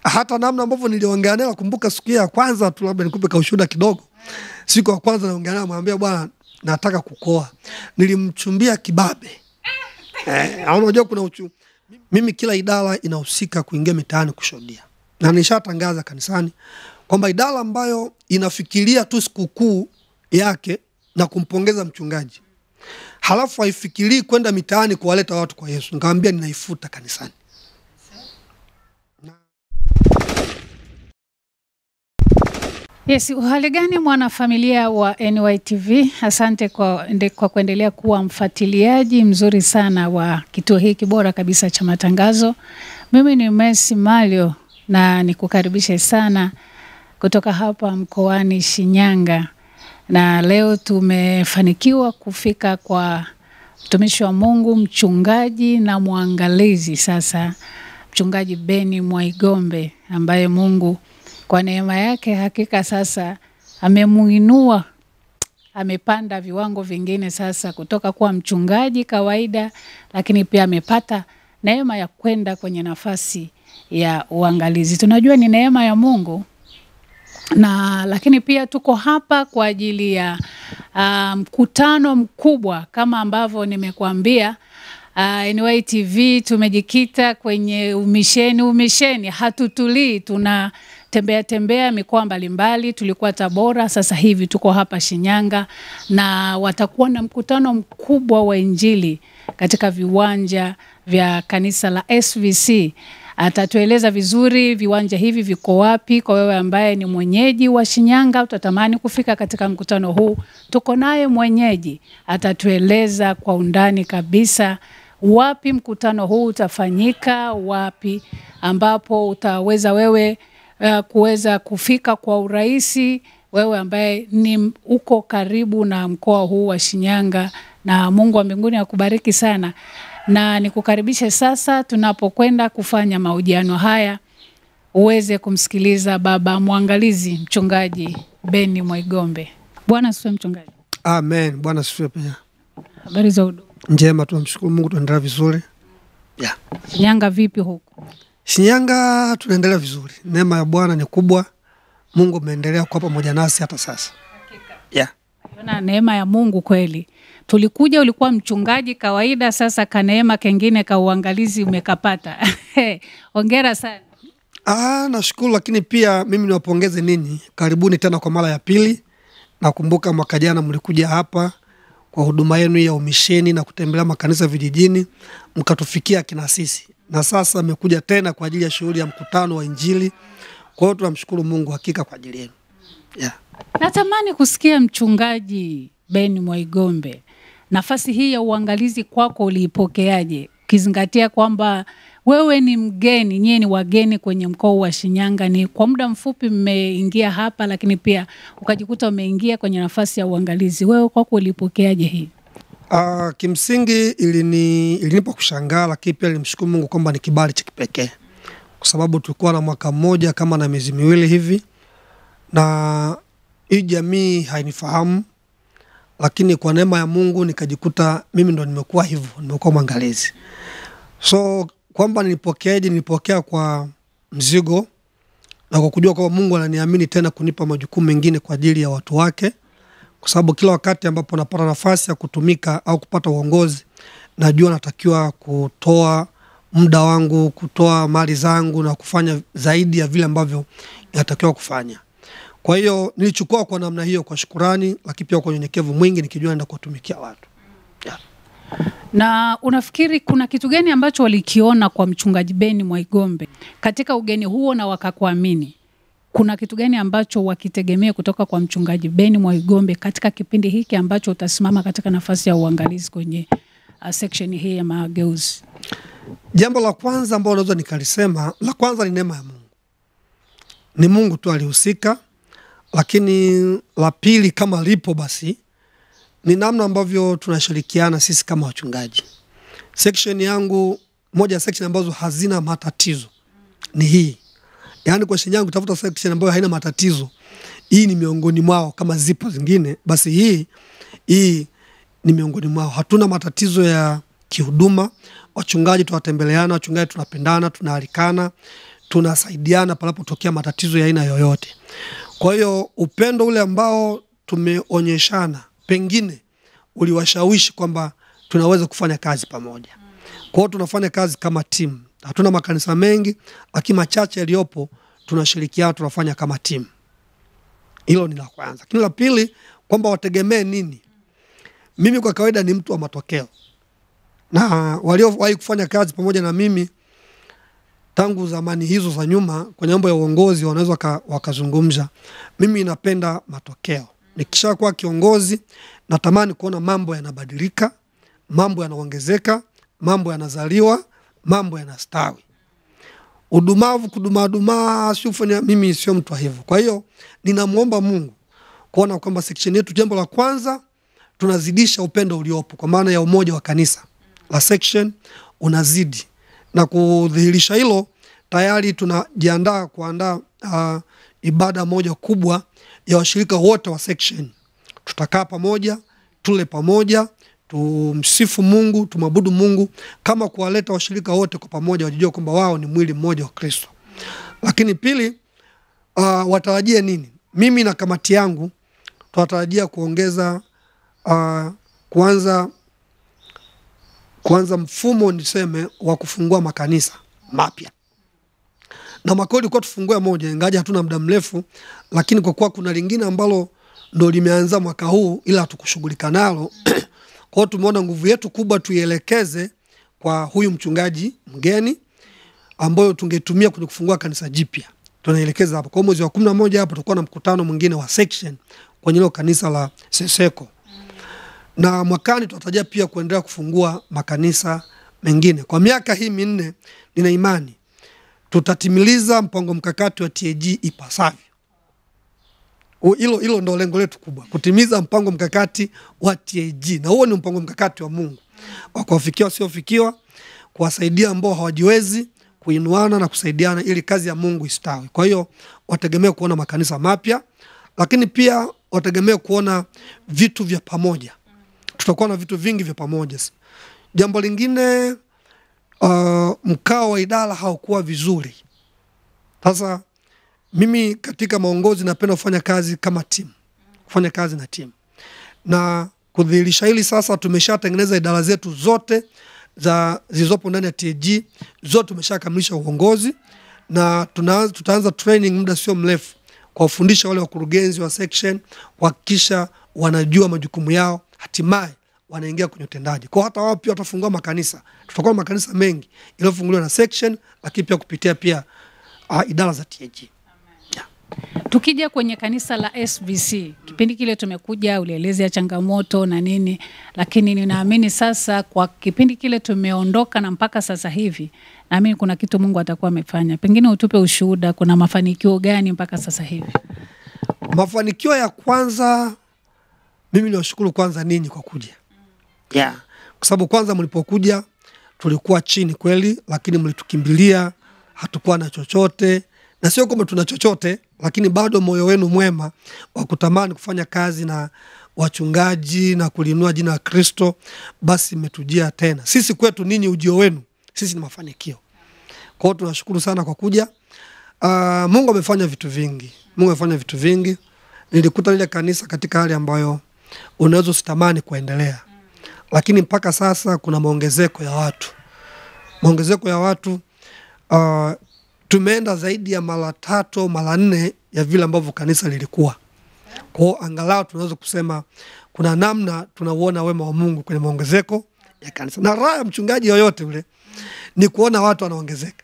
hata namna ambavyo niliongea naye, nakumbuka siku ya kwanza tu, labda nikupe kaushuhuda kidogo. Siku ya kwanza naongea naye, namwambia bwana nataka kukoa. Nilimchumbia kibabe. Unajua kuna mimi kila idara inahusika kuingia mitaani kushuhudia. Na nishatangaza kanisani kwamba idara ambayo inafikiria tu sikukuu yake na kumpongeza mchungaji, halafu haifikirii kwenda mitaani kuwaleta watu kwa Yesu, nikamwambia ninaifuta kanisani. Yes, uhali gani mwanafamilia wa NYTV? Asante kwa kuendelea kuwa mfuatiliaji mzuri sana wa kituo hiki bora kabisa cha matangazo. Mimi ni Mercy Malio na nikukaribishe sana kutoka hapa mkoani Shinyanga. Na leo tumefanikiwa kufika kwa mtumishi wa Mungu, mchungaji na mwangalizi sasa, mchungaji Beni Mwaigombe, ambaye Mungu kwa neema yake hakika sasa amemuinua, amepanda viwango vingine sasa kutoka kuwa mchungaji kawaida, lakini pia amepata neema ya kwenda kwenye nafasi ya uangalizi. Tunajua ni neema ya Mungu, na lakini pia tuko hapa kwa ajili ya mkutano mkubwa kama ambavyo nimekuambia. NYTV tumejikita kwenye umisheni, hatutulii, tembea mikoa mbalimbali. Tulikuwa Tabora, sasa hivi tuko hapa Shinyanga, na watakuwa na mkutano mkubwa wa Injili katika viwanja vya kanisa la SVC. Atatueleza vizuri viwanja hivi viko wapi. Kwa wewe ambaye ni mwenyeji wa Shinyanga utatamani kufika katika mkutano huu, tuko naye mwenyeji, atatueleza kwa undani kabisa wapi mkutano huu utafanyika, wapi ambapo utaweza wewe kuweza kufika kwa urahisi, wewe ambaye ni uko karibu na mkoa huu wa Shinyanga. Na Mungu wa mbinguni akubariki sana. Na nikukaribishe sasa tunapokwenda kufanya mahojiano haya uweze kumsikiliza baba mwangalizi, mchungaji Beni Mwaigombe. Bwana asifiwe mchungaji. Amen. Bwana asifiwe pia. Habari za huduma? Njema, tunamshukuru Mungu, tunaendelea vizuri. Shinyanga vipi huko? Shinyanga tunaendelea vizuri. Neema ya Bwana ni kubwa. Mungu ameendelea kuwa pamoja nasi hata sasa. Hakika. Kuna neema ya Mungu kweli. Tulikuja ulikuwa mchungaji kawaida, sasa kaneema kengine ka uangalizi umekapata. Hongera sana. Nashukuru, lakini pia mimi niwapongeze ninyi. Karibuni tena kwa mara ya pili. Nakumbuka mwaka jana mlikuja hapa kwa huduma yenu ya umisheni na kutembelea makanisa vijijini, mkatufikia kina sisi. Na sasa mmekuja tena kwa ajili ya shughuli ya mkutano wa Injili. Kwa hiyo tunamshukuru Mungu hakika kwa ajili yenu. Natamani kusikia mchungaji Beni Mwaigombe, nafasi hii ya uangalizi kwako uliipokeaje? Ukizingatia kwamba wewe ni mgeni, nyie ni wageni kwenye mkoa wa Shinyanga, ni kwa muda mfupi mmeingia hapa, lakini pia ukajikuta umeingia kwenye nafasi ya uangalizi. Wewe kwako uliipokeaje hii? Kimsingi ilinipa kushangaa, lakini pia nilimshukuru Mungu kwamba ni kibali cha kipekee. Kwa sababu tulikuwa na mwaka mmoja kama na miezi miwili hivi, na hii jamii hainifahamu, lakini kwa neema ya Mungu nikajikuta mimi ndo nimekuwa hivyo, nimekuwa mwangalizi. So kwamba nilipokea kwa mzigo na kwa kujua kwamba Mungu ananiamini tena kunipa majukumu mengine kwa ajili ya watu wake. Kwa sababu kila wakati ambapo napata nafasi ya kutumika au kupata uongozi, najua natakiwa kutoa muda wangu, kutoa mali zangu na kufanya zaidi ya vile ambavyo natakiwa kufanya. Kwa hiyo nilichukua kwa namna hiyo, kwa shukrani, lakini pia kwa unyenyekevu mwingi, nikijua naenda kuwatumikia watu. Na unafikiri kuna kitu gani ambacho walikiona kwa mchungaji Beni Mwaigombe katika ugeni huo na wakakuamini? Kuna kitu gani ambacho wakitegemea kutoka kwa mchungaji Beni Mwaigombe katika kipindi hiki ambacho utasimama katika nafasi ya uangalizi kwenye section hii ya mageuzi? Jambo la kwanza ambalo naweza nikalisema, la kwanza ni neema ya Mungu. Ni Mungu tu alihusika. Lakini la pili, kama lipo basi, ni namna ambavyo tunashirikiana sisi kama wachungaji. Section yangu, moja ya section ambazo hazina matatizo ni hii. Yaani kwa Shinyanga kutafuta section ambayo haina matatizo, hii ni miongoni mwao. Kama zipo zingine, basi hii ni miongoni mwao. Hatuna matatizo ya kihuduma. Wachungaji tunatembeleana, wachungaji tunapendana, tunaalikana. tunasaidiana panapotokea matatizo ya aina yoyote. Kwa hiyo upendo ule ambao tumeonyeshana pengine uliwashawishi kwamba tunaweza kufanya kazi pamoja. Kwa hiyo tunafanya kazi kama timu. Hatuna makanisa mengi, lakini machache yaliyopo tunashirikiana, tunafanya kama timu. Hilo ni la kwanza. Lakini la pili, kwamba wategemee nini? Mimi kwa kawaida ni mtu wa matokeo. Na waliowahi kufanya kazi pamoja na mimi tangu zamani hizo za nyuma kwenye mambo ya uongozi wanaweza wakazungumza. Mimi napenda matokeo. Nikishakuwa kiongozi natamani kuona mambo yanabadilika, mambo yanaongezeka, mambo yanazaliwa, mambo yanastawi. Udumavu kudumaduma sifanya, mimi sio mtu wa hivyo. Kwa hiyo ninamuomba Mungu kuona kwamba section yetu, jambo la kwanza tunazidisha upendo uliopo kwa maana ya umoja wa kanisa. La section unazidi, na kudhihirisha hilo tayari tunajiandaa kuandaa ibada moja kubwa ya washirika wote wa section. Tutakaa pamoja, tule pamoja, tumsifu Mungu, tumwabudu Mungu, kama kuwaleta washirika wote kwa pamoja wajijue kwamba wao ni mwili mmoja wa Kristo. Lakini pili, watarajie nini? Mimi na kamati yangu tunatarajia kuongeza kuanza mfumo niseme wa kufungua makanisa mapya. Na makodi kwa tufungue moja, ingaje hatuna muda mrefu, lakini kwa kuwa kuna lingine ambalo ndo limeanza mwaka huu ila hatukushughulika nalo. Kwa hiyo tumeona nguvu yetu kubwa tuielekeze kwa huyu mchungaji mgeni ambayo tungetumia kwenye kufungua kanisa jipya. Tunaelekeza hapo. Kwa mwezi wa 11 hapo tutakuwa na mkutano mwingine wa section kwenye hilo kanisa la Seseko. Na mwakani tutatarajia pia kuendelea kufungua makanisa mengine. Kwa miaka hii 4 nina imani tutatimiliza mpango mkakati wa TAG ipasavyo. Hilo ndo lengo letu kubwa, kutimiza mpango mkakati wa TAG. Na huo ni mpango mkakati wa Mungu wa kuwafikia wasiofikiwa, kuwasaidia ambao hawajiwezi, kuinuana na kusaidiana ili kazi ya Mungu istawi. Kwa hiyo wategemea kuona makanisa mapya, lakini pia wategemea kuona vitu vya pamoja. Tutakuwa na vitu vingi vya pamoja. Jambo lingine, mkao wa idara haukuwa vizuri. Sasa mimi katika maongozi napenda kufanya kazi kama timu, kufanya kazi na timu. Na kudhihirisha hili sasa tumeshatengeneza idara zetu zote zilizopo ndani ya TAG, zote tumeshakamilisha uongozi, na tutaanza training muda sio mrefu kwa kufundisha wale wakurugenzi wa section, kuhakikisha wanajua majukumu yao, hatimaye wanaingia kwenye utendaji. Kwa hata wao pia watafungua makanisa. Tutakuwa na makanisa mengi iliyofunguliwa na section, lakini pia kupitia pia idara za TAG. Tukija kwenye kanisa la SBC, kipindi kile tumekuja ulielezea changamoto na nini, lakini ninaamini sasa kwa kipindi kile tumeondoka na mpaka sasa hivi, naamini kuna kitu Mungu atakuwa amefanya. Pengine utupe ushuhuda, kuna mafanikio gani mpaka sasa hivi? Mafanikio ya kwanza, mimi niwashukuru kwanza ninyi kwa kuja. Kwa sababu kwanza mlipokuja tulikuwa chini kweli, lakini mlitukimbilia, hatukuwa na chochote. Na sio kwamba tuna chochote, lakini bado moyo wenu mwema wa kutamani kufanya kazi na wachungaji na kulinua jina la Kristo, basi mmetujia tena. Sisi kwetu ninyi ujio wenu, sisi ni mafanikio. Kwa hiyo tunashukuru sana kwa kuja. Mungu amefanya vitu vingi. Mungu amefanya vitu vingi. Nilikuta lile kanisa katika hali ambayo unaweza usitamani kuendelea. Lakini mpaka sasa kuna maongezeko ya watu. Maongezeko ya watu, tumeenda zaidi ya mara 3 mara 4 ya vile ambavyo kanisa lilikuwa. Kwa hiyo angalau tunaweza kusema kuna namna tunauona wema wa Mungu kwenye maongezeko ya kanisa. Na raha ya mchungaji yoyote ule ni kuona watu wanaongezeka.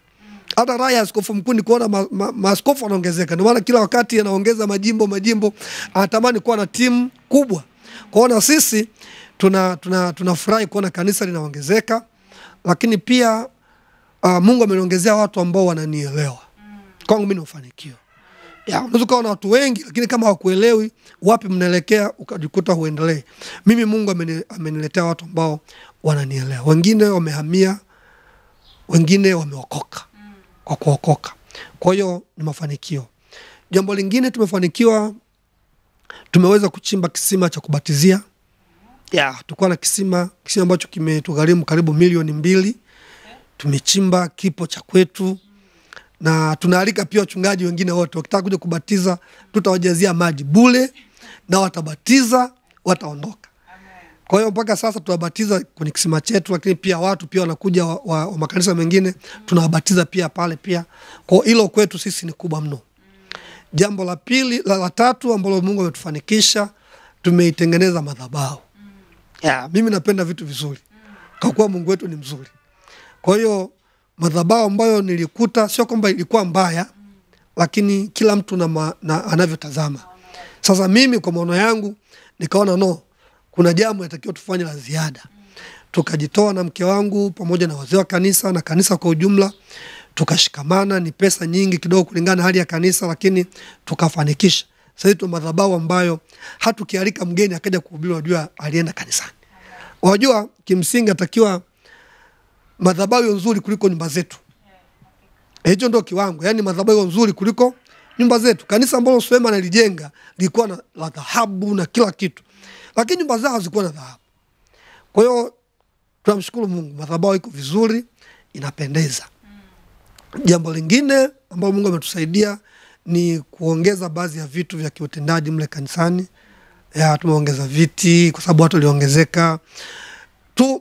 Hata raha ya askofu mkuu ni kuona maaskofu wanaongezeka. Ndio maana kila wakati anaongeza majimbo, anatamani kuwa na timu kubwa. Kwa hiyo sisi tunafurahi kuona kanisa linaongezeka, lakini pia Mungu ameniongezea watu ambao wananielewa. Kwangu mimi ni mafanikio. Unaweza kuwa na watu wengi lakini kama hawakuelewi wapi mnaelekea ukajikuta huendelee. Mimi Mungu ameniletea watu ambao wananielewa. Wengine wamehamia, wengine wameokoka. Kwa kuokoka. Kwa hiyo ni mafanikio. Jambo lingine tumefanikiwa, tumeweza kuchimba kisima cha kubatizia. Tulikuwa na kisima ambacho kimetugharimu karibu milioni 2. Tumechimba, kipo cha kwetu, na tunaalika pia wachungaji wengine wote wakitaka kuja kubatiza, tutawajazia maji bure na watabatiza, wataondoka. Kwa hiyo mpaka sasa tunabatiza kwenye kisima chetu, lakini pia watu pia wanakuja wa makanisa mengine tunawabatiza pia pale pia. Kwa hilo kwetu sisi ni kubwa mno. Jambo la pili, la tatu ambalo Mungu ametufanikisha, tumeitengeneza madhabahu. Mimi napenda vitu vizuri. Kwa kuwa Mungu wetu ni mzuri. Kwa hiyo madhabahu ambayo nilikuta sio kwamba ilikuwa mbaya, lakini kila mtu na anavyotazama. Sasa mimi kwa maono yangu nikaona kuna jambo linatakiwa tufanye la ziada. Tukajitoa na mke wangu pamoja na wazee wa kanisa na kanisa kwa ujumla, tukashikamana. Ni pesa nyingi kidogo kulingana na hali ya kanisa, lakini tukafanikisha. Sasa hivi tuna madhabahu ambayo hata ukialika mgeni akaja kuhubiri wajua alienda kanisani. Wajua kimsingi atakiwa madhabahu nzuri kuliko nyumba zetu. Hicho ndio kiwango. Yaani madhabahu nzuri kuliko nyumba zetu. Kanisa ambalo Suleiman alijenga lilikuwa na dhahabu na kila kitu, lakini nyumba zao zilikuwa na dhahabu. Kwa hiyo tunamshukuru Mungu, madhabahu iko vizuri, inapendeza. Jambo lingine ambalo Mungu ametusaidia ni kuongeza baadhi ya vitu vya kiutendaji mle kanisani. Tumeongeza viti kwa sababu watu waliongezeka.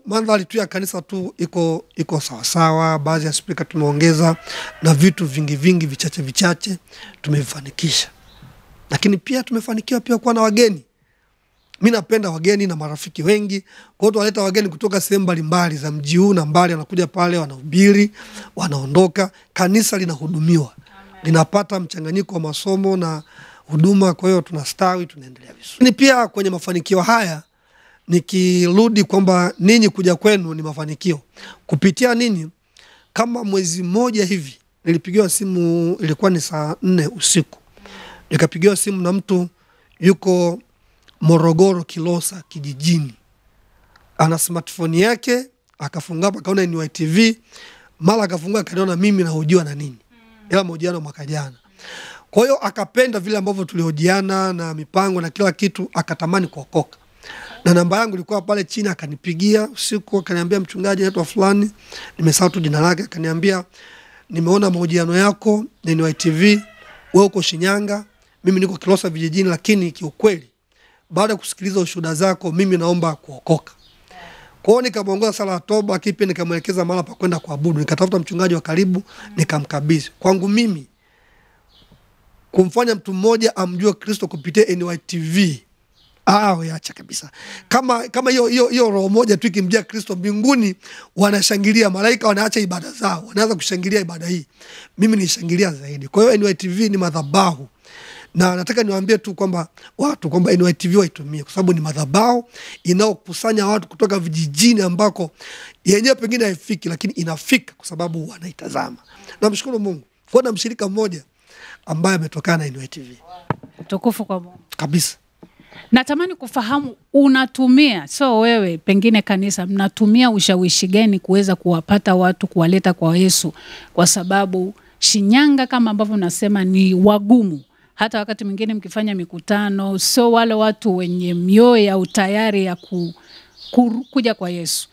Mandhari tu ya kanisa tu iko sawa sawa. Baadhi ya speaker tumeongeza na vitu vingi vichache tumevifanikisha. Lakini pia tumefanikiwa pia kuwa na wageni. Mimi napenda wageni na marafiki wengi. Kwa hiyo tunaleta wageni kutoka sehemu mbalimbali za mji huu na mbali, wanakuja pale, wanahubiri, wanaondoka. Kanisa linahudumiwa. Linapata mchanganyiko wa masomo na huduma. Kwa hiyo tunastawi, tunaendelea vizuri. Ni pia kwenye mafanikio haya nikirudi kwamba ninyi kuja kwenu ni mafanikio. Kupitia ninyi, kama mwezi mmoja hivi nilipigiwa simu, ilikuwa ni saa 4 usiku. Nikapigiwa simu na mtu yuko Morogoro Kilosa kijijini. Ana smartphone yake, akafungua hapa akaona NYTV, mara akafungua akaniona mimi nahojiwa na nini. Ila mahojiano mwaka jana. Kwa hiyo akapenda vile ambavyo tulihojiana na mipango na kila kitu, akatamani kuokoka. Na namba yangu ilikuwa pale chini, akanipigia usiku akaniambia, mchungaji anaitwa fulani, nimesahau tu jina lake, akaniambia nimeona mahojiano yako na NYTV, wewe uko Shinyanga, mimi niko Kilosa vijijini, lakini kiukweli baada ya kusikiliza ushuhuda zako mimi naomba kuokoka. Kwa hiyo nikamwongoza sala ya toba, kipi nikamwelekeza mahali pa kwenda kuabudu. Nikatafuta mchungaji wa karibu, nikamkabidhi. Kwangu mimi kumfanya mtu mmoja amjue Kristo kupitia NYTV, acha kabisa. Kama hiyo roho moja tu ikimjia Kristo, mbinguni wanashangilia, malaika wanaacha ibada zao, wanaanza kushangilia ibada hii. Mimi nishangilia zaidi. Kwa hiyo NYTV ni madhabahu. Na nataka niwaambie tu kwamba NYTV waitumie kwa sababu ni madhabahu inaokusanya watu kutoka vijijini ambako yenyewe pengine haifiki, lakini inafika kwa sababu wanaitazama. Namshukuru Mungu. Kuna mshirika mmoja ambaye ametokana na NYTV. Tukufu kwa Mungu. Kabisa. Natamani kufahamu unatumia, wewe pengine kanisa mnatumia ushawishi gani kuweza kuwapata watu, kuwaleta kwa Yesu, kwa sababu Shinyanga kama ambavyo nasema ni wagumu. Hata wakati mwingine mkifanya mikutano, wale watu wenye mioyo ya utayari ya kuja kwa Yesu.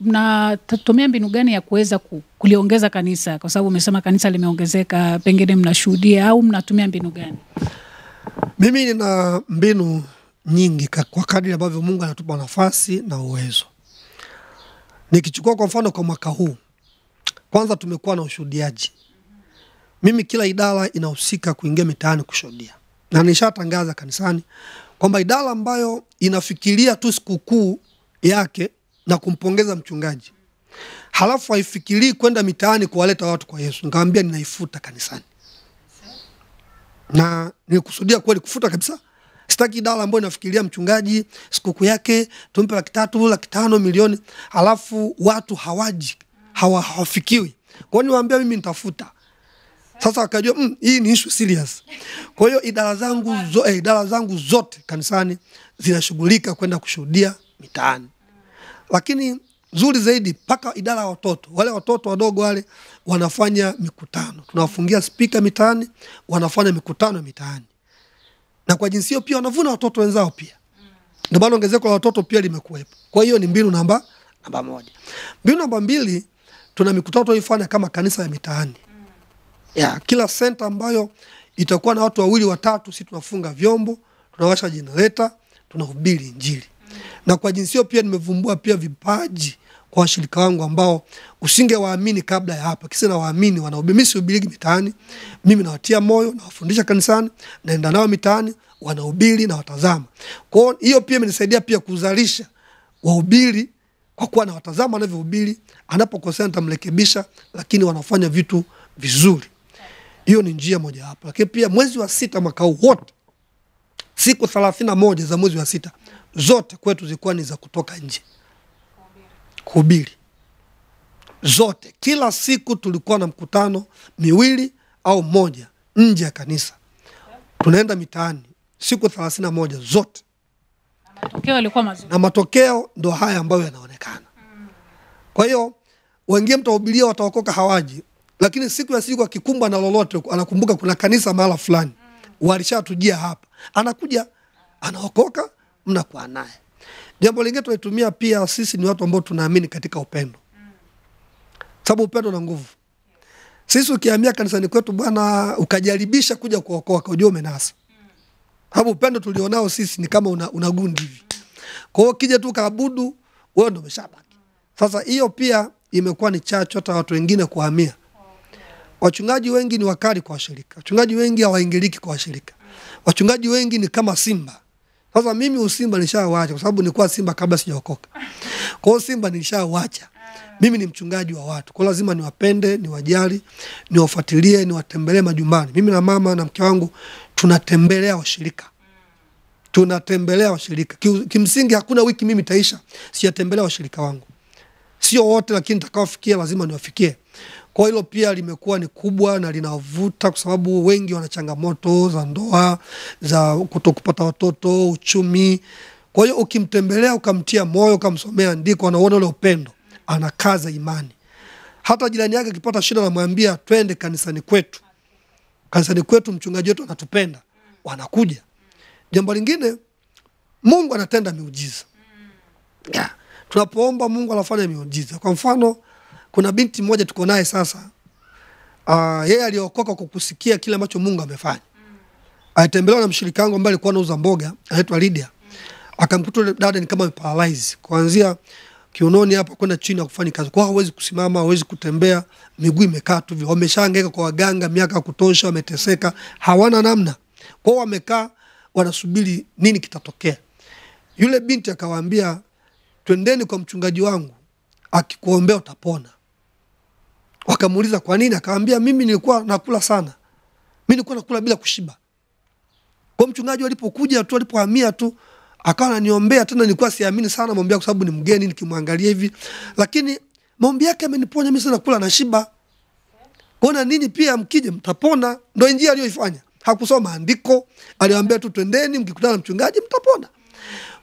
Mnatumia mbinu gani ya kuweza kuliongeza kanisa? Kwa sababu umesema kanisa limeongezeka, pengine mnashuhudia, au mnatumia mbinu gani? Mimi nina mbinu nyingi kwa kadri ambavyo Mungu anatupa nafasi na uwezo. Nikichukua kwa mfano kwa mwaka huu, kwanza tumekuwa na ushuhudiaji. Mimi kila idara inahusika kuingia mitaani kushuhudia. Na nishatangaza kanisani kwamba idara ambayo inafikiria tu sikukuu yake na kumpongeza mchungaji, halafu haifikirii kwenda mitaani kuwaleta watu kwa Yesu, nikamwambia ninaifuta kanisani. Na nilikusudia kweli kufuta kabisa. Sitaki idara ambayo inafikiria mchungaji sikukuu yake tumpe 300,000, 500,000, milioni, halafu watu hawaji, hawafikiwi. Kwa hiyo niwaambia mimi nitafuta. Sasa wakajua hii ni issue serious. Kwa hiyo idara zangu zote kanisani zinashughulika kwenda kushuhudia mitaani. Lakini nzuri zaidi, paka idara ya watoto. Wale watoto wadogo wale wanafanya mikutano. Tunawafungia speaker mitaani, wanafanya mikutano mitaani. Na kwa jinsi hiyo pia wanavuna watoto wenzao pia. Ndio maana ongezeko la watoto pia limekuwepo. Kwa hiyo ni mbinu namba 1. Mbinu namba 2, tuna mikutano tunaifanya kama kanisa ya mitaani. Kila center ambayo itakuwa na watu 2 watatu, sisi tunafunga vyombo, tunawasha generator, tunahubiri injili. Na kwa jinsi hiyo pia nimevumbua pia vipaji kwa washirika wangu ambao usingewaamini kabla ya hapa. Kisa na waamini wanahubiri, mimi sihubiri mitaani. Mimi nawatia moyo, nawafundisha kanisani, naenda nao mitaani, wanahubiri na watazama. Kwa hiyo pia imenisaidia pia kuzalisha wahubiri kwa kuwa na watazama wanavyohubiri, anapokosea nitamrekebisha, lakini wanafanya vitu vizuri. Hiyo ni njia moja hapo. Lakini pia mwezi wa 6 mwaka huu wote, siku 31 za mwezi wa 6 zote kwetu zilikuwa ni za kutoka nje kuhubiri. Zote, kila siku tulikuwa na mkutano 2 au 1 nje ya kanisa. Tunaenda mitaani siku 31 zote. Matokeo yalikuwa mazuri. Na matokeo ndo haya ambayo yanaonekana. Kwa hiyo wengine mtahubiria wataokoka hawaji, lakini siku ya siku akikumbwa na lolote, anakumbuka kuna kanisa mahala fulani, walishatujia hapa, anakuja anaokoka, mnakuwa naye. Jambo lingine tunaitumia pia, sisi ni watu ambao tunaamini katika upendo. Sababu upendo na nguvu. Sisi ukihamia kanisani kwetu bwana, ukajaribisha kuja kuokoka, ujue umenasa. Sababu upendo tulionao sisi ni kama una gundi hivi. Kwa hiyo kija tu kaabudu, wewe ndio umeshabaki. Sasa hiyo pia imekuwa ni chachu hata watu wengine kuhamia. Wachungaji wengi ni wakali kwa washirika. Wachungaji wengi hawaingiliki kwa washirika. Wachungaji wengi ni kama simba. Sasa mimi usimba nishaawacha kwa sababu nilikuwa simba kabla sijaokoka. Kwa hiyo simba nilishaawacha. Mimi ni mchungaji wa watu. Kwa lazima niwapende, niwajali, niwafuatilie, niwatembelee majumbani. Mimi na mama na mke wangu tunatembelea washirika. Tunatembelea washirika. Kimsingi hakuna wiki mimi taisha sijatembelea washirika wangu. Sio wote, lakini nitakaofikia lazima niwafikie. Kwa hilo pia limekuwa ni kubwa na linavuta, kwa sababu wengi wana changamoto za ndoa, za kutokupata watoto, uchumi. Kwa hiyo ukimtembelea, ukamtia moyo, ukamsomea andiko, anaona ule upendo, anakaza imani. Hata jirani yake akipata shida anamwambia twende kanisani kwetu. Kanisani kwetu mchungaji wetu anatupenda, wanakuja. Jambo lingine, Mungu anatenda miujiza. Tunapoomba Mungu anafanya miujiza. Kwa mfano, kuna binti mmoja tuko naye sasa. Yeye aliokoka kwa kusikia kile ambacho Mungu amefanya. Alitembelewa na mshirika wangu ambaye alikuwa anauza mboga, anaitwa Lydia. Akamkuta yule dada ni kama paralyzed. Kuanzia kiunoni hapa kwenda chini kufanya kazi. Kwa hawezi kusimama, hawezi kutembea, miguu imekaa tu hivi. Wameshahangaika kwa waganga miaka ya kutosha, wameteseka, hawana namna. Kwa hiyo wamekaa wanasubiri nini kitatokea. Yule binti akawaambia, twendeni kwa mchungaji wangu, akikuombea utapona. Wakamuuliza kwa nini? Akawaambia, mimi nilikuwa nakula sana. Mimi nilikuwa nakula bila kushiba. Kwa mchungaji alipokuja tu, alipohamia tu, akawa ananiombea, tena nilikuwa siamini sana maombi kwa sababu ni mgeni nikimwangalia hivi. Lakini maombi yake ameniponya, mimi sana kula na shiba. Kuna nini pia mkije mtapona. Ndio njia aliyoifanya. Hakusoma andiko, aliwaambia tu twendeni, mkikutana na mchungaji mtapona.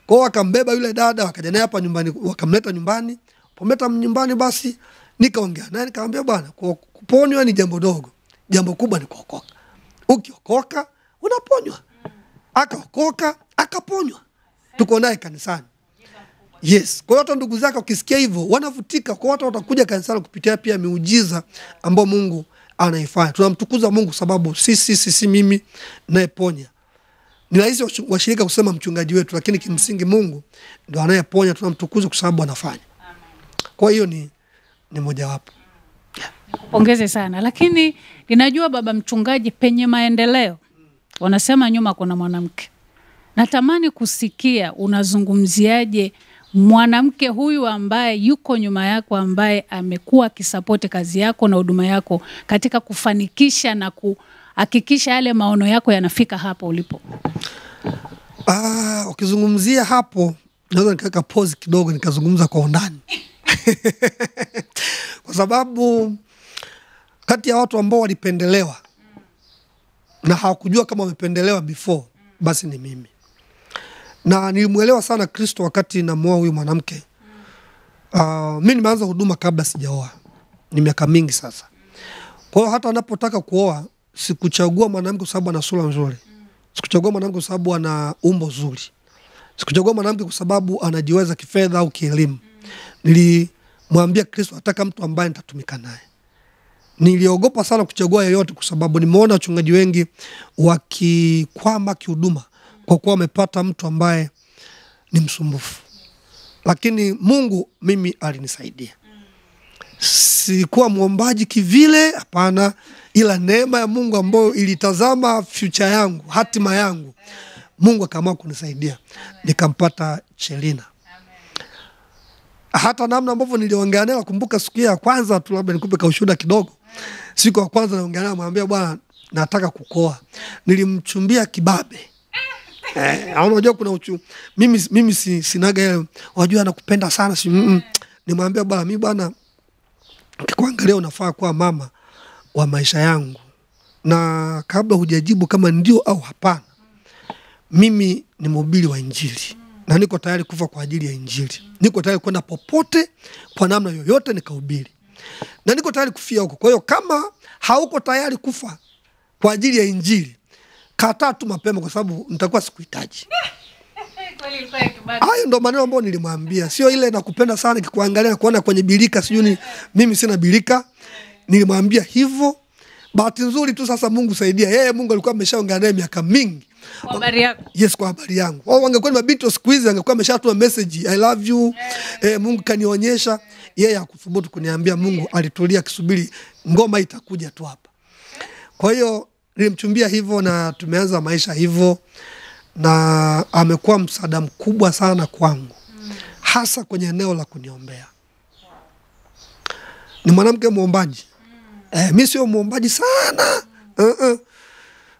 Kwa hiyo akambeba yule dada, wakaja naye hapa nyumbani, wakamleta nyumbani. Pometa nyumbani basi nikaongea naye, nikamwambia bwana, kuponywa ni jambo dogo. Jambo kubwa ni kuokoka. Ukiokoka unaponywa. Akaokoka, akaponywa. Tuko naye kanisani. Yes. Kwa hiyo hata ndugu zake ukisikia hivyo wanavutika, kwa watu watakuja kanisani kupitia pia miujiza ambayo Mungu anaifanya. Tunamtukuza Mungu sababu sisi mimi nayeponya. Ni rahisi washirika kusema mchungaji wetu, lakini kimsingi Mungu ndio anayeponya. Tunamtukuza kwa sababu anafanya. Kwa hiyo ni moja wapo. Pongeze sana. Lakini ninajua baba mchungaji, penye maendeleo wanasema nyuma kuna mwanamke. Natamani kusikia unazungumziaje mwanamke huyu ambaye yuko nyuma yako, ambaye amekuwa akisapoti kazi yako na huduma yako katika kufanikisha na kuhakikisha yale maono yako yanafika hapo ulipo. Ukizungumzia hapo naweza nikaweka pause kidogo nikazungumza kwa undani. Kwa sababu kati ya watu ambao walipendelewa na hawakujua kama wamependelewa before, basi ni mimi. Na nilimuelewa sana Kristo wakati namuoa huyu mwanamke. Mimi nimeanza huduma kabla sijaoa. Ni miaka mingi sasa. Kwa hiyo hata anapotaka kuoa, sikuchagua mwanamke kwa sababu ana sura nzuri. Sikuchagua mwanamke kwa sababu ana umbo zuri. Sikuchagua mwanamke kwa sababu anajiweza kifedha au kielimu. mwambie Kristo nataka mtu ambaye nitatumika naye. Niliogopa sana kuchagua yeyote kwa sababu nimeona wachungaji wengi wakikwama kihuduma kwa kuwa wamepata mtu ambaye ni msumbufu. Lakini Mungu mimi alinisaidia. Sikuwa muombaji kivile, hapana, ila neema ya Mungu ambayo ilitazama future yangu, hatima yangu, Mungu akaamua kunisaidia. Nikampata Chelina. Hata namna ambavyo niliongea naye, nakumbuka siku ya kwanza tu, labda nikupe ushuhuda kidogo. Siku ya kwanza naongea naye, mwambia bwana nataka kukoa. Nilimchumbia kibabe. Unajua kuna mimi sinaga ile unajua nakupenda sana nimwambia bwana mimi bwana nikikuangalia unafaa kuwa mama wa maisha yangu. Na kabla hujajibu kama ndio au hapana, mimi ni mhubiri wa Injili na niko tayari kufa kwa ajili ya Injili. Niko tayari kwenda popote kwa namna yoyote nikahubiri. Na niko tayari kufia huko. Kwa hiyo kama hauko tayari kufa kwa ajili ya Injili, kataa tu mapema kwa sababu nitakuwa sikuhitaji. Hayo ndo maneno ambayo nilimwambia. Sio ile nakupenda sana nikikuangalia na kuona kwenye bilika sijui mimi sina bilika. Nilimwambia hivyo. Bahati nzuri tu sasa Mungu saidia. Yeye Mungu alikuwa ameshaongea naye miaka mingi. Kwa habari yako? Yes, kwa habari yangu. Wao wangekuwa ni mabinti wa siku hizi angekuwa ameshatuma message I love you. Mungu kanionyesha. Yeye hakuthubutu kuniambia. Mungu alitulia akisubiri ngoma itakuja tu hapa. Kwa hiyo nilimchumbia hivyo na tumeanza maisha hivyo, na amekuwa msaada mkubwa sana kwangu. Hasa kwenye eneo la kuniombea. Ni mwanamke muombaji. Mimi sio muombaji sana.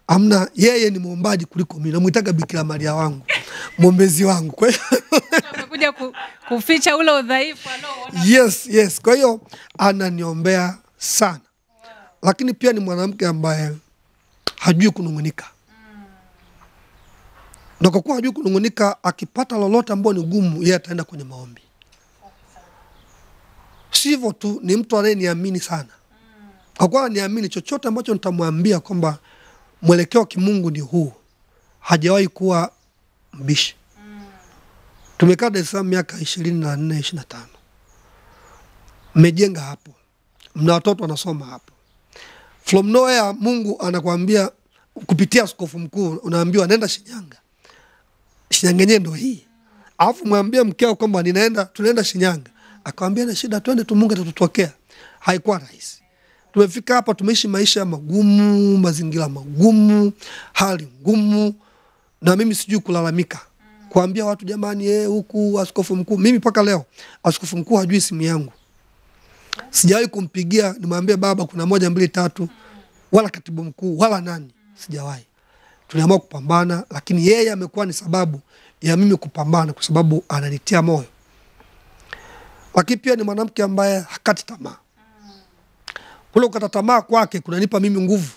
Amna, yeye ni muombaji kuliko mimi. Namuitaga Bikira Maria wangu. Muombezi wangu. Kwa hiyo amekuja kuficha ule udhaifu anaoona. Yes. Kwa hiyo ananiombea sana. Lakini pia ni mwanamke ambaye hajui kunungunika. Na kwa kuwa hajui kunungunika, akipata lolote ambalo ni gumu, yeye ataenda kwenye maombi. Sivyo tu, ni mtu anayeniamini sana. Kwa kuwa niamini chochote ambacho nitamwambia kwamba mwelekeo wa kimungu ni huu, hajawahi kuwa mbishi. Tumekaa Dar es Salaam miaka 24-25. Mmejenga hapo. Mna watoto wanasoma hapo. From nowhere Mungu anakuambia kupitia askofu mkuu, unaambiwa nenda Shinyanga. Shinyanga yenyewe ndio hii. Alafu mwambie mkeo kwamba tunaenda Shinyanga. Akamwambia na shida, twende tu, Mungu atatutokea. Haikuwa rahisi. Tumefika hapa, tumeishi maisha magumu, mazingira magumu, hali ngumu, na mimi sijui kulalamika. Kuambia watu jamani huku askofu mkuu, mimi paka leo askofu mkuu hajui simu yangu. Sijawahi kumpigia nimwambie baba kuna 1 2 3, wala katibu mkuu wala nani, sijawahi. Tuliamua kupambana, lakini yeye amekuwa ni sababu ya mimi kupambana kwa sababu ananitia moyo. Lakini pia ni mwanamke ambaye hakati tamaa. Kule kukata tamaa kwake kunanipa mimi nguvu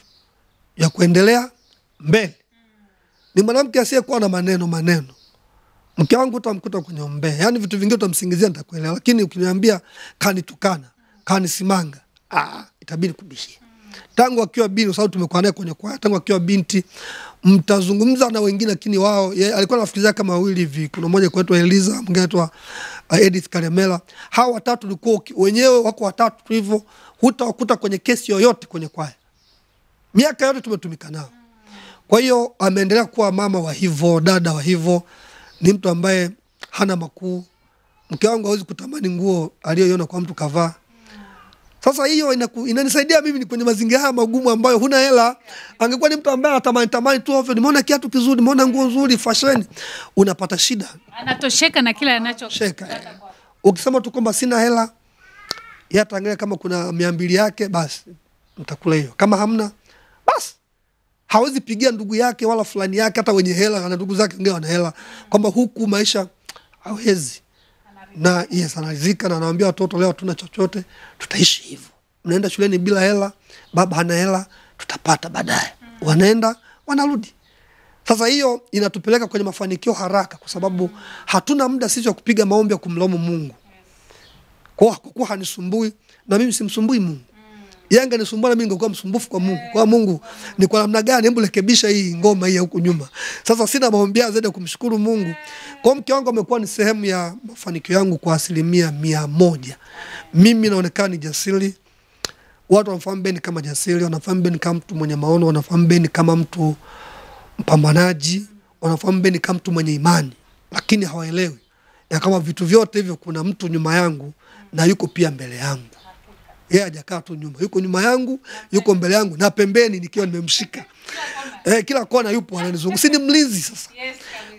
ya kuendelea mbele. Ni mwanamke asiyekuwa na maneno. Mke wangu utamkuta kwenye umbea. Yaani vitu vingine utamsingizia nitakuelewa, lakini ukiniambia kanitukana, kanisimanga, itabidi kubishia. Tangu akiwa binti, sababu tumekuwa naye kwenye kwaya, tangu akiwa binti mtazungumza na wengine, lakini wao alikuwa anafikiria kama wawili hivi. Kuna mmoja kwetu Eliza, mwingine anaitwa Edith Karemela. Hao watatu walikuwa wenyewe wako watatu tu hivyo, hutawakuta kwenye kesi yoyote kwenye kwaya. Miaka yote tumetumika nao. Kwa hiyo ameendelea kuwa mama wa hivyo, dada wa hivyo. Ni mtu ambaye hana makuu. Mke wangu hawezi kutamani nguo aliyoiona kwa mtu kavaa. Sasa hiyo inanisaidia mimi ni kwenye mazingira haya magumu ambayo huna hela. Angekuwa ni mtu ambaye anatamani tu ovyo, nimeona kiatu kizuri, nimeona nguo nzuri, fashion, unapata shida. Anatosheka na kila anachosheka. Ukisema tu kwamba sina hela, yeye ataangalia kama kuna 200 yake, basi mtakula hiyo. Kama hamna, basi hawezi pigia ndugu yake wala fulani yake, hata wenye hela na ndugu zake ngeo wana hela, kwamba huku maisha hawezi. Na anaridhika na anawaambia watoto leo hatuna chochote, tutaishi hivyo. Mnaenda shuleni bila hela, baba hana hela, tutapata baadaye. Wanaenda, wanarudi. Sasa hiyo inatupeleka kwenye mafanikio haraka kwa sababu hatuna muda sisi wa kupiga maombi ya kumlaumu Mungu. Kwa kuwa hanisumbui na mimi simsumbui Mungu. Yanga nisumbua na mimi ningekuwa msumbufu kwa Mungu. Kwa Mungu ni kwa namna gani? Hebu rekebisha hii ngoma hii huko nyuma. Sasa sina maombi zaidi ya kumshukuru Mungu. Kwa mke wangu amekuwa ni sehemu ya mafanikio yangu kwa 100%. Mimi naonekana ni jasiri. Watu wanafahamu Ben kama jasiri, wanafahamu Ben kama mtu mwenye maono, wanafahamu Ben kama mtu mpambanaji, wanafahamu Ben kama mtu mwenye imani, lakini hawaelewi ya kama vitu vyote hivyo kuna mtu nyuma yangu na yuko pia mbele yangu. Yeye hajakaa tu nyuma, yuko nyuma yangu, yuko mbele yangu na pembeni nikiwa nimemshika. Kila kona yupo ananizunguka. Si ni mlinzi sasa.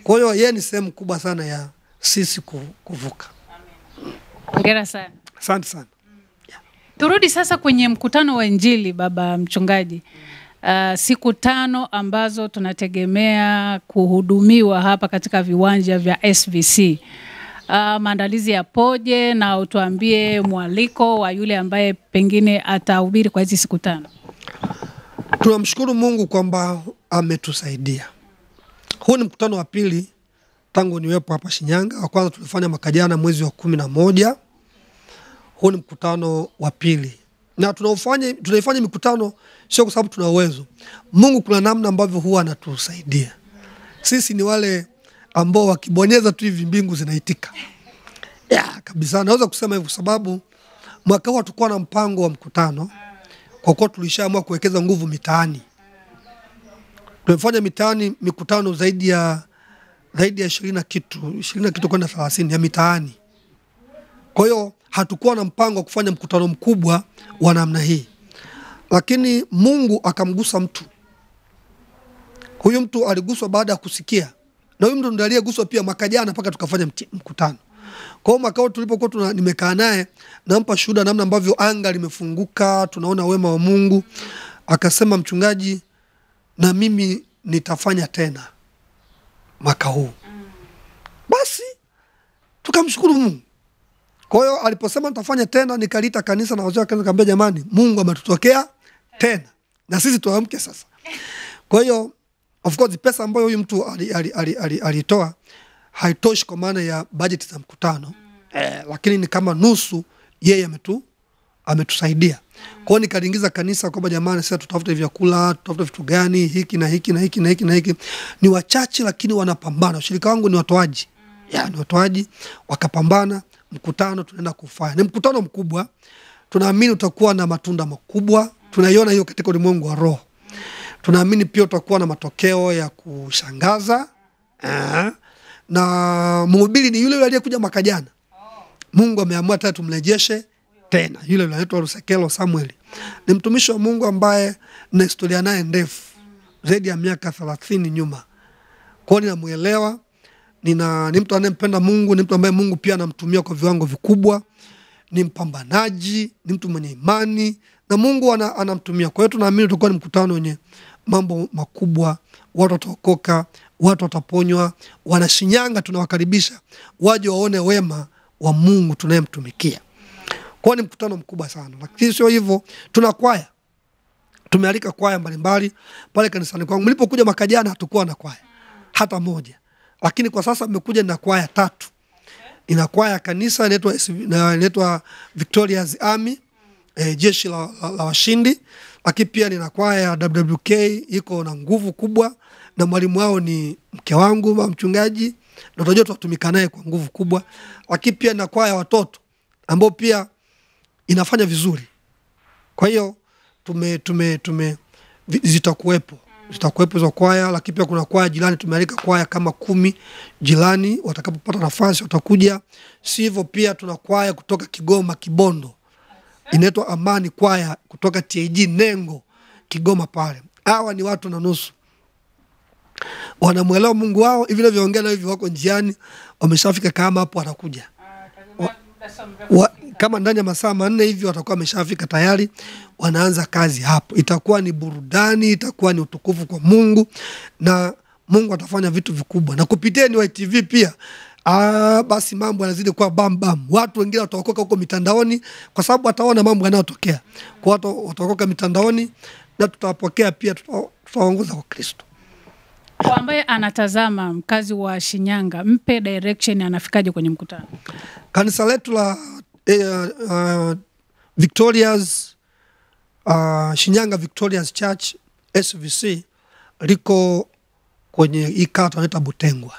Kwa hiyo yeye ni sehemu kubwa sana ya sisi kuvuka. Hongera sana. Asante sana. Turudi sasa kwenye mkutano wa Injili, baba mchungaji. Siku 5 ambazo tunategemea kuhudumiwa hapa katika viwanja vya SVC. Maandalizi yapoje, na utuambie mwaliko wa yule ambaye pengine atahubiri kwa hizi siku 5. Tunamshukuru Mungu kwamba ametusaidia. Huu ni mkutano wa pili tangu niwepo hapa Shinyanga. Wa kwanza tulifanya mwaka jana mwezi wa 11. Huu ni mkutano wa pili. Na tunaifanya mikutano sio kwa sababu tuna uwezo. Mungu kuna namna ambavyo huwa anatusaidia. Sisi ni wale ambao wakibonyeza tu hivi mbingu zinaitika. Kabisa naweza kusema hivyo sababu mwaka huu tulikuwa na mpango wa mkutano kwa kuwa tulishaamua kuwekeza nguvu mitaani. Tumefanya mitaani mikutano zaidi ya 20 kitu kwenda 30 ya mitaani. Kwa hiyo hatukuwa na mpango wa kufanya mkutano mkubwa wa namna hii. Lakini Mungu akamgusa mtu. Huyu mtu aliguswa baada ya kusikia. Na huyu mtu ndiye aliyeguswa pia mwaka jana mpaka tukafanya mkutano. Kwa hiyo mwaka tulipokuwa nimekaa naye nampa shuhuda namna ambavyo anga limefunguka, tunaona wema wa Mungu. Akasema, mchungaji, na mimi nitafanya tena mwaka huu. Basi tukamshukuru Mungu. Kwa hiyo aliposema nitafanya tena, nikalita kanisa na wazee wa kanisa, nikamwambia jamani, Mungu ametutokea tena. Na sisi tuamke sasa. Kwa hiyo of course pesa ambayo huyu mtu alitoa haitoshi kwa maana ya budget za mkutano. Lakini ni kama nusu yeye ametusaidia. Kwa hiyo nikaingiza kanisa kwamba jamani, sasa tutafute vyakula, tutafute vitu gani, hiki na hiki na hiki na hiki na hiki. Ni wachache lakini wanapambana. Ushirika wangu ni watoaji. Ni watoaji wakapambana, mkutano tunaenda kufanya. Ni mkutano mkubwa. Tunaamini utakuwa na matunda makubwa. Tunaiona hiyo katika ulimwengu wa roho. Tunaamini pia utakuwa na matokeo ya kushangaza. Na mhubiri ni yule aliyekuja mwaka jana. Mungu ameamua tena tumrejeshe tena. Yule anaitwa Rusekelo Samuel. Ni mtumishi wa Mungu ambaye na historia naye ndefu zaidi ya miaka 30 nyuma. Kwa hiyo ninamuelewa. Ni mtu anayempenda Mungu, ni mtu ambaye Mungu pia anamtumia kwa viwango vikubwa. Ni mpambanaji, ni mtu mwenye imani na Mungu anamtumia. Kwa hiyo tunaamini tutakuwa ni mkutano wenye mambo makubwa, watu wataokoka, watu wataponywa. Wana Shinyanga tunawakaribisha waje waone wema wa Mungu tunayemtumikia. Kwa hiyo ni mkutano mkubwa sana. Lakini sio hivyo, tuna kwaya. Tumealika kwaya mbalimbali pale kanisani kwangu. Nilipokuja mwaka jana hatukuwa na kwaya hata moja. Lakini kwa sasa nimekuja na kwaya 3. Ina kwaya kanisa inaitwa Victoria's Army, jeshi la washindi. Lakini pia nina kwaya ya WWK iko na nguvu kubwa na mwalimu wao ni mke wangu mchungaji, na tunajua tutatumika naye kwa nguvu kubwa. Lakini pia na kwaya ya watoto ambao pia inafanya vizuri. Kwa hiyo zitakuwepo hizo kwaya. Lakini pia kuna kwaya jirani, tumealika kwaya kama 10 jirani, watakapopata nafasi watakuja. Si hivyo, pia tuna kwaya kutoka Kigoma Kibondo. Inaitwa Amani kwaya kutoka TAG Nengo Kigoma pale. Hawa ni watu na nusu. Wanamuelewa Mungu wao, hivi navyoongea na hivi wako njiani, wameshafika kama hapo watakuja. Kama ndani ya masaa 4 hivi watakuwa wameshafika tayari, wanaanza kazi hapo. Itakuwa ni burudani, itakuwa ni utukufu kwa Mungu na Mungu atafanya vitu vikubwa. Na kupitia NYTV pia basi mambo yanazidi kuwa bam bam. Watu wengine wataokoka huko mitandaoni kwa sababu wataona mambo yanayotokea. Kwa watu wataokoka mitandaoni na tutawapokea pia, tutawaongoza kwa Kristo. Kwa ambaye anatazama mkazi wa Shinyanga, mpe direction anafikaje kwenye mkutano? Kanisa letu la Victoria's Shinyanga Victorious Church SVC liko kwenye hii kata wanaita Butengwa.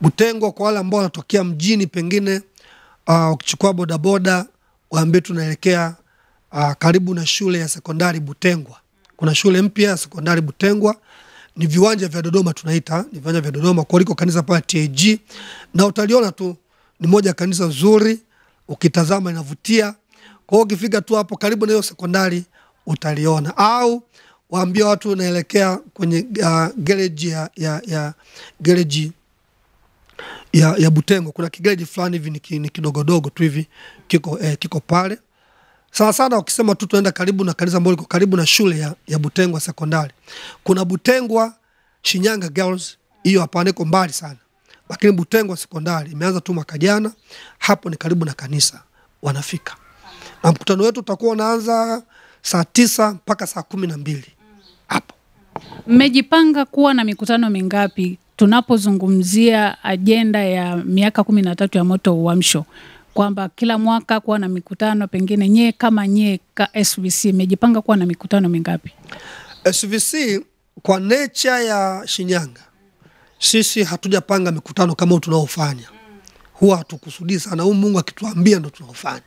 Butengwa kwa wale ambao wanatokea mjini pengine ukichukua bodaboda waambie tunaelekea karibu na shule ya sekondari Butengwa. Kuna shule mpya ya sekondari Butengwa, ni viwanja vya Dodoma tunaita, ni viwanja vya Dodoma kwa liko kanisa pale TAG, na utaliona tu ni moja kanisa zuri, ukitazama inavutia. Kwa hiyo ukifika tu hapo karibu na hiyo sekondari utaliona, au waambie watu naelekea kwenye garage garage ya Butengwa. Kuna kigereji fulani hivi ni kidogodogo tu hivi kiko pale. Sana ukisema tu tunaenda karibu na kanisa ambalo liko karibu na shule ya Butengwa sekondari. Kuna Butengwa Shinyanga Girls, hiyo hapa niko mbali sana. Lakini Butengwa sekondari imeanza tu mwaka jana, hapo ni karibu na kanisa wanafika. Na mkutano wetu utakuwa unaanza saa 9 mpaka saa 12 hapo. Mmejipanga kuwa na mikutano mingapi tunapozungumzia ajenda ya miaka 13 ya Moto Uamsho, kwamba kila mwaka kuwa na mikutano? Pengine nye kama SVC mmejipanga kuwa na mikutano mingapi? SVC kwa nature ya Shinyanga sisi hatujapanga mikutano kama tunaofanya. Huwa hatukusudi sana, Mungu akituambia ndo tunaofanya.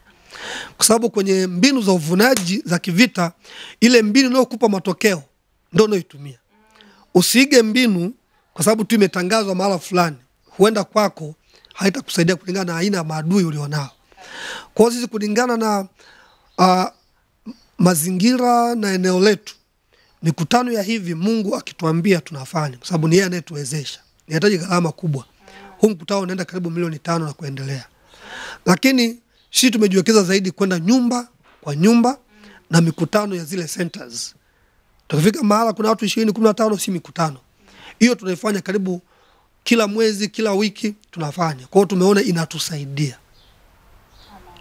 Kwa sababu kwenye mbinu za uvunaji za kivita, ile mbinu inayokupa matokeo ndio unayoitumia. Usiige mbinu kwa sababu tu imetangazwa mahali fulani, huenda kwako haitakusaidia kulingana na aina ya maadui ulionao. Kwa sisi kulingana na mazingira na eneo letu, mikutano ya hivi Mungu akituambia tunafanya, kwa sababu ni yeye anayetuwezesha. Inahitaji gharama kubwa. Huu mkutano unaenda karibu milioni 5 na kuendelea. Lakini sisi tumejiwekeza zaidi kwenda nyumba kwa nyumba na mikutano ya zile centers. Tukifika mahala kuna watu 20-15 si mikutano. Hiyo tunaifanya karibu kila mwezi, kila wiki tunafanya. Kwa hiyo tumeona inatusaidia.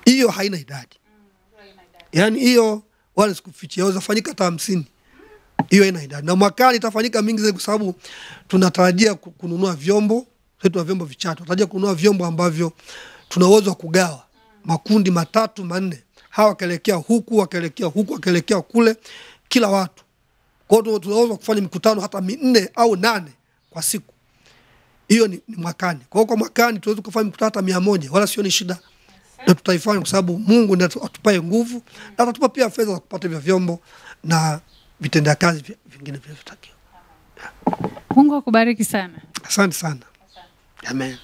Hiyo haina idadi. Yaani hiyo wala sikufichia, yaweza fanyika hata 50. Hiyo haina idadi. Na mwakani itafanyika mingi zaidi kwa sababu tunatarajia kununua vyombo, tuna vyombo vichache. Tunatarajia kununua vyombo ambavyo tuna uwezo wa kugawa makundi 3-4. Hawa wakaelekea huku, wakaelekea huku, wakaelekea kule, kila watu. Kwa hiyo tunaweza kufanya mikutano hata 4 au 8 kwa siku. Hiyo ni mwakani. Kwa hiyo kwa mwakani tunaweza kufanya mikutano hata 100, wala sio ni shida. Na tutaifanya kwa sababu Mungu ndiye atupaye nguvu na atatupa pia fedha za kupata hivyo vyombo na vitendea kazi vingine vinavyotakiwa. Mungu akubariki sana. Asante sana. Amen.